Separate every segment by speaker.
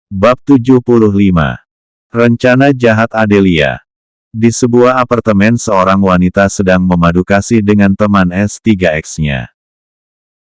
Speaker 1: Bab 75. Rencana jahat Adelia. Di sebuah apartemen seorang wanita sedang memadu kasih dengan teman S3X-nya.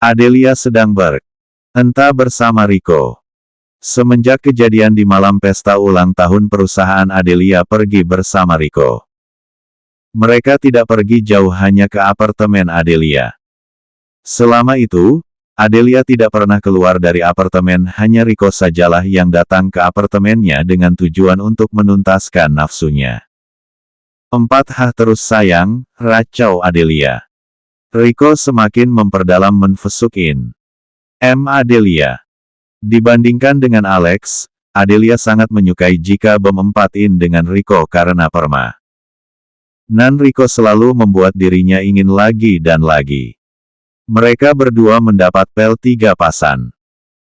Speaker 1: Adelia sedang entah bersama Rico. Semenjak kejadian di malam pesta ulang tahun perusahaan, Adelia pergi bersama Rico. Mereka tidak pergi jauh, hanya ke apartemen Adelia. Selama itu, Adelia tidak pernah keluar dari apartemen, hanya Rico sajalah yang datang ke apartemennya dengan tujuan untuk menuntaskan nafsunya. 4H terus sayang, racau Adelia. Rico semakin memperdalam menvesukin. Adelia. Dibandingkan dengan Alex, Adelia sangat menyukai jika bemempatin dengan Rico karena perma. Rico selalu membuat dirinya ingin lagi dan lagi. Mereka berdua mendapat pel 3 pasan.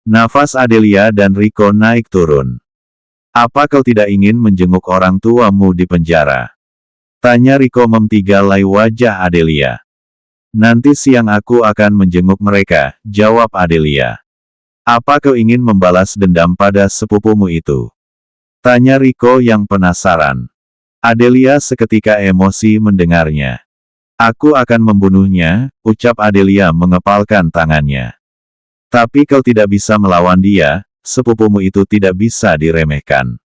Speaker 1: Nafas Adelia dan Rico naik turun. "Apa kau tidak ingin menjenguk orang tuamu di penjara?" tanya Rico mentigalai wajah Adelia. "Nanti siang aku akan menjenguk mereka," jawab Adelia. "Apa kau ingin membalas dendam pada sepupumu itu?" tanya Rico yang penasaran. Adelia seketika emosi mendengarnya. "Aku akan membunuhnya," ucap Adelia mengepalkan tangannya. "Tapi kau tidak bisa melawan dia, sepupumu itu tidak bisa diremehkan.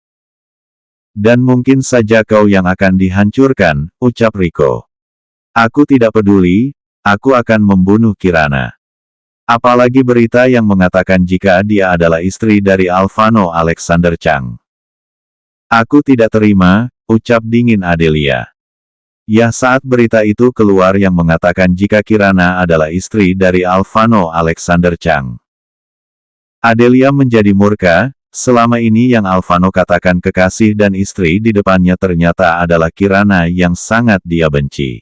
Speaker 1: Dan mungkin saja kau yang akan dihancurkan," ucap Rico. "Aku tidak peduli, aku akan membunuh Kirana. Apalagi berita yang mengatakan jika dia adalah istri dari Alvano Alexander Chang." "Aku tidak terima," ucap dingin Adelia. Ya, saat berita itu keluar yang mengatakan jika Kirana adalah istri dari Alvano Alexander Chang, Adelia menjadi murka. Selama ini yang Alvano katakan kekasih dan istri di depannya ternyata adalah Kirana yang sangat dia benci.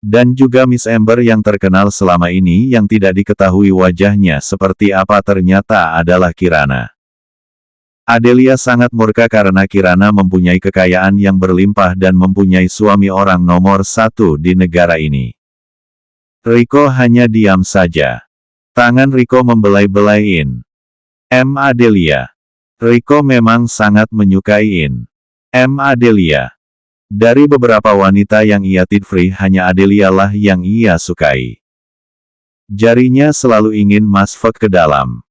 Speaker 1: Dan juga Miss Amber yang terkenal selama ini yang tidak diketahui wajahnya seperti apa ternyata adalah Kirana. Adelia sangat murka karena Kirana mempunyai kekayaan yang berlimpah dan mempunyai suami orang nomor 1 di negara ini. Rico hanya diam saja. Tangan Rico membelai-belaiin. Adelia. Rico memang sangat menyukai Adelia. Dari beberapa wanita yang ia tidfree, hanya Adelia lah yang ia sukai. Jarinya selalu ingin masuk ke dalam.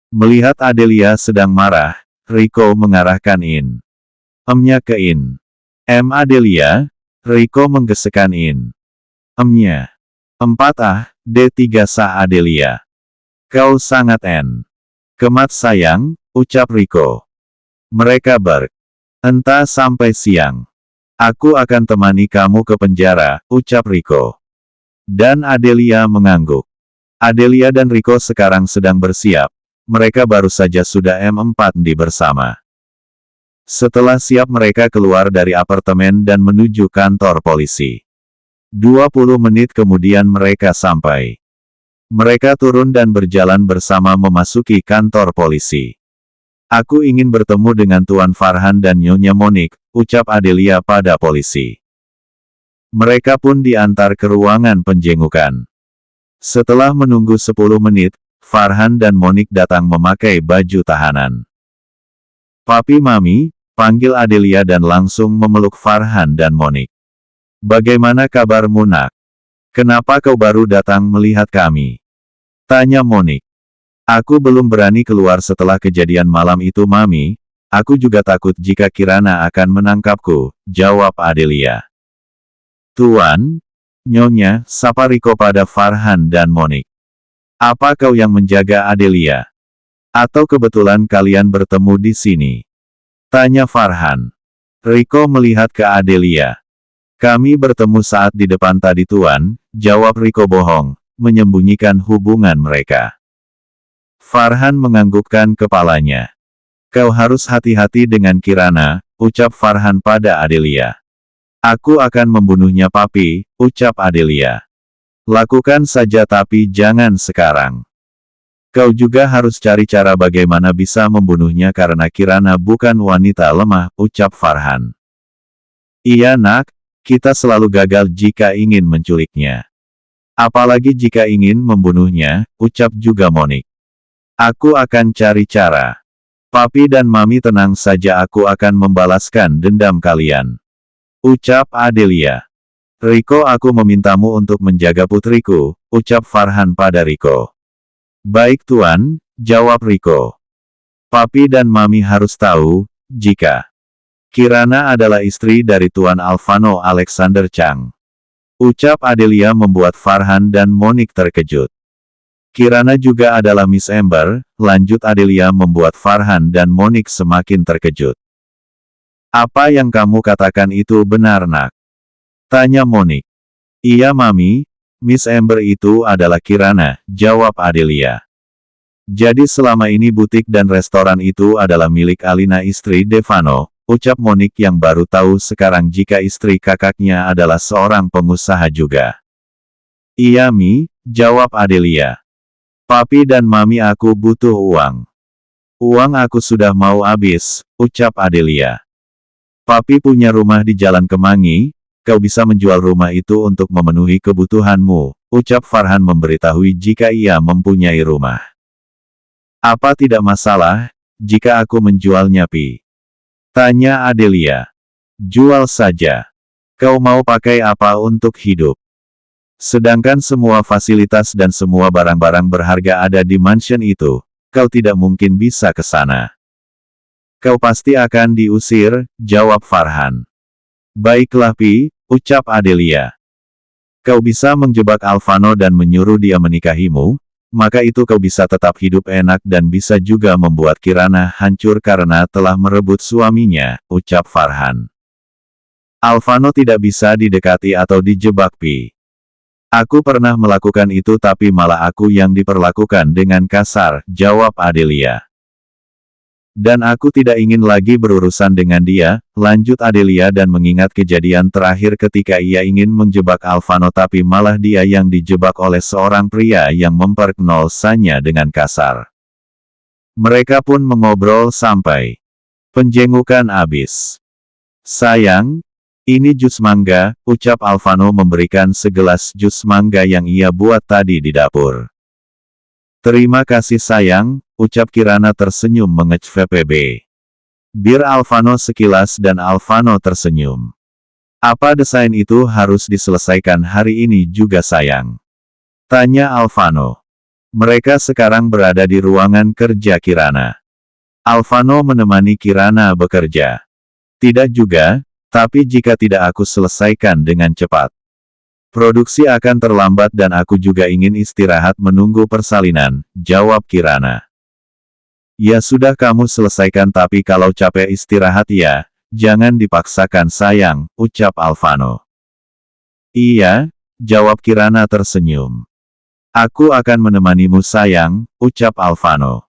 Speaker 1: Melihat Adelia sedang marah, Rico mengarahkan nya ke Adelia. Rico menggesekkan nya. 4 D3 sah Adelia. "Kau sangat kemat sayang," ucap Rico. Mereka entah sampai siang. "Aku akan temani kamu ke penjara," ucap Rico. Dan Adelia mengangguk. Adelia dan Rico sekarang sedang bersiap. Mereka baru saja sudah 4D bersama. Setelah siap, mereka keluar dari apartemen dan menuju kantor polisi. 20 menit kemudian mereka sampai. Mereka turun dan berjalan bersama memasuki kantor polisi. "Aku ingin bertemu dengan Tuan Farhan dan Nyonya Monique," ucap Adelia pada polisi. Mereka pun diantar ke ruangan penjengukan. Setelah menunggu 10 menit, Farhan dan Monique datang memakai baju tahanan. "Papi, Mami," panggil Adelia dan langsung memeluk Farhan dan Monique. "Bagaimana kabarmu, Nak? Kenapa kau baru datang melihat kami?" tanya Monique. "Aku belum berani keluar setelah kejadian malam itu, Mami. Aku juga takut jika Kirana akan menangkapku," jawab Adelia. "Tuan, Nyonya," sapa Rico pada Farhan dan Monique. "Apa kau yang menjaga Adelia? Atau kebetulan kalian bertemu di sini?" tanya Farhan. Rico melihat ke Adelia. "Kami bertemu saat di depan tadi, Tuan," jawab Rico bohong, menyembunyikan hubungan mereka. Farhan menganggukkan kepalanya. "Kau harus hati-hati dengan Kirana," ucap Farhan pada Adelia. "Aku akan membunuhnya, Papi," ucap Adelia. "Lakukan saja tapi jangan sekarang. Kau juga harus cari cara bagaimana bisa membunuhnya karena Kirana bukan wanita lemah," ucap Farhan. "Iya, Nak, kita selalu gagal jika ingin menculiknya. Apalagi jika ingin membunuhnya," ucap juga Monique. "Aku akan cari cara." Papi dan Mami tenang saja, aku akan membalaskan dendam kalian. Ucap Adelia. Riko, aku memintamu untuk menjaga putriku, ucap Farhan pada Riko. Baik Tuan, jawab Riko. Papi dan Mami harus tahu, jika Kirana adalah istri dari Tuan Alvano Alexander Chang. Ucap Adelia membuat Farhan dan Monik terkejut. Kirana juga adalah Miss Ember, lanjut Adelia membuat Farhan dan Monik semakin terkejut. Apa yang kamu katakan itu benar, Nak? Tanya Monik. Iya Mami, Miss Ember itu adalah Kirana, jawab Adelia. Jadi selama ini butik dan restoran itu adalah milik Alina istri Devano, ucap Monik yang baru tahu sekarang jika istri kakaknya adalah seorang pengusaha juga. Iya Mi, jawab Adelia. Papi dan Mami, aku butuh uang. Uang aku sudah mau habis, ucap Adelia. Papi punya rumah di Jalan Kemangi, kau bisa menjual rumah itu untuk memenuhi kebutuhanmu, ucap Farhan memberitahui jika ia mempunyai rumah. Apa tidak masalah, jika aku menjualnya Pi? Tanya Adelia. Jual saja. Kau mau pakai apa untuk hidup? Sedangkan semua fasilitas dan semua barang-barang berharga ada di mansion itu, kau tidak mungkin bisa ke sana. Kau pasti akan diusir, jawab Farhan. Baiklah Pi, ucap Adelia. Kau bisa menjebak Alvano dan menyuruh dia menikahimu, maka itu kau bisa tetap hidup enak dan bisa juga membuat Kirana hancur karena telah merebut suaminya, ucap Farhan. Alvano tidak bisa didekati atau dijebak Pi. Aku pernah melakukan itu tapi malah aku yang diperlakukan dengan kasar, jawab Adelia. Dan aku tidak ingin lagi berurusan dengan dia, lanjut Adelia dan mengingat kejadian terakhir ketika ia ingin menjebak Alvano tapi malah dia yang dijebak oleh seorang pria yang memperkenalkannya dengan kasar. Mereka pun mengobrol sampai penjengukan habis. Sayang, ini jus mangga, ucap Alvano memberikan segelas jus mangga yang ia buat tadi di dapur. Terima kasih sayang, ucap Kirana tersenyum mengecek VPB. Bir Alvano sekilas dan Alvano tersenyum. Apa desain itu harus diselesaikan hari ini juga sayang? Tanya Alvano. Mereka sekarang berada di ruangan kerja Kirana. Alvano menemani Kirana bekerja. Tidak juga. Tapi jika tidak aku selesaikan dengan cepat, produksi akan terlambat dan aku juga ingin istirahat menunggu persalinan, jawab Kirana. Ya sudah kamu selesaikan tapi kalau capek istirahat ya, jangan dipaksakan sayang, ucap Alvano. Iya, jawab Kirana tersenyum. Aku akan menemanimu sayang, ucap Alvano.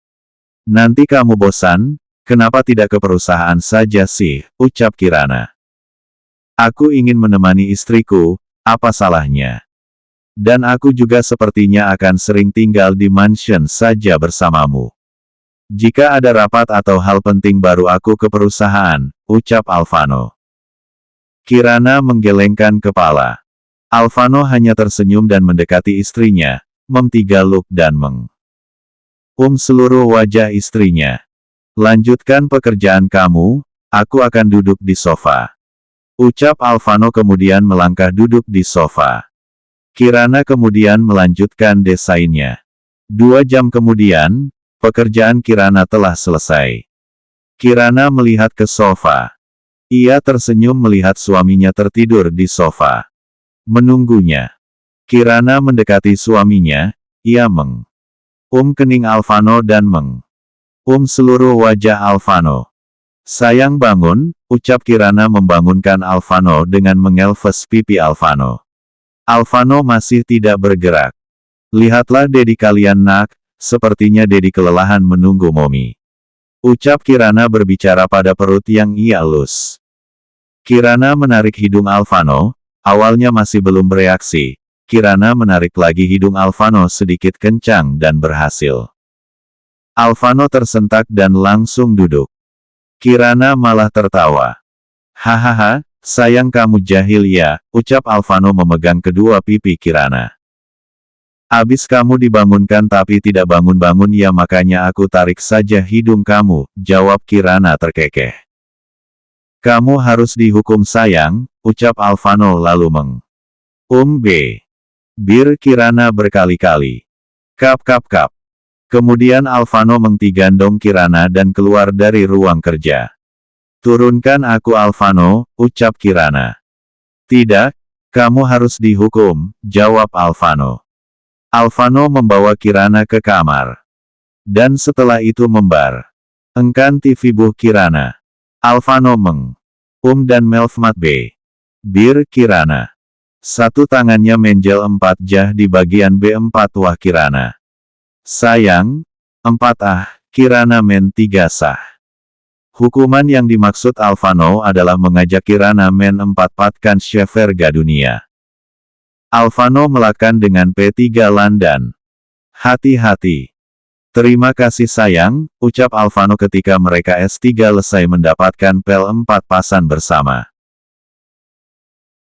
Speaker 1: Nanti kamu bosan, kenapa tidak ke perusahaan saja sih, ucap Kirana. Aku ingin menemani istriku, apa salahnya? Dan aku juga sepertinya akan sering tinggal di mansion saja bersamamu. Jika ada rapat atau hal penting baru aku ke perusahaan, ucap Alvano. Kirana menggelengkan kepala. Alvano hanya tersenyum dan mendekati istrinya, memtigaluk dan seluruh wajah istrinya. Lanjutkan pekerjaan kamu, aku akan duduk di sofa. Ucap Alvano kemudian melangkah duduk di sofa. Kirana kemudian melanjutkan desainnya. 2 jam kemudian, pekerjaan Kirana telah selesai. Kirana melihat ke sofa. Ia tersenyum melihat suaminya tertidur di sofa. Menunggunya. Kirana mendekati suaminya, ia kening Alvano dan seluruh wajah Alvano. Sayang bangun, ucap Kirana membangunkan Alvano dengan mengelves pipi Alvano. Alvano masih tidak bergerak. Lihatlah Dedi kalian nak, sepertinya Dedi kelelahan menunggu Momi. Ucap Kirana berbicara pada perut yang ia elus. Kirana menarik hidung Alvano, awalnya masih belum bereaksi. Kirana menarik lagi hidung Alvano sedikit kencang dan berhasil. Alvano tersentak dan langsung duduk. Kirana malah tertawa. Hahaha, sayang kamu jahil ya, ucap Alvano memegang kedua pipi Kirana. Abis kamu dibangunkan tapi tidak bangun-bangun ya makanya aku tarik saja hidung kamu, jawab Kirana terkekeh. Kamu harus dihukum sayang, ucap Alvano lalu bir Kirana berkali-kali. Kap kap kap. Kemudian Alvano mengtigandong Kirana dan keluar dari ruang kerja. Turunkan aku Alvano, ucap Kirana. Tidak, kamu harus dihukum, jawab Alvano. Alvano membawa Kirana ke kamar. Dan setelah itu engkan TV buh Kirana. Alvano dan Melfmat bir Kirana. Satu tangannya menjel 4 jah di bagian B4 wah Kirana. Sayang, 4 Kirana men 3 sah. Hukuman yang dimaksud Alvano adalah mengajak Kirana men 4 patkan Sheverga dunia. Alvano melakukan dengan P3 Landan. Hati-hati. Terima kasih sayang, ucap Alvano ketika mereka S3 selesai mendapatkan PEL 4 pasan bersama.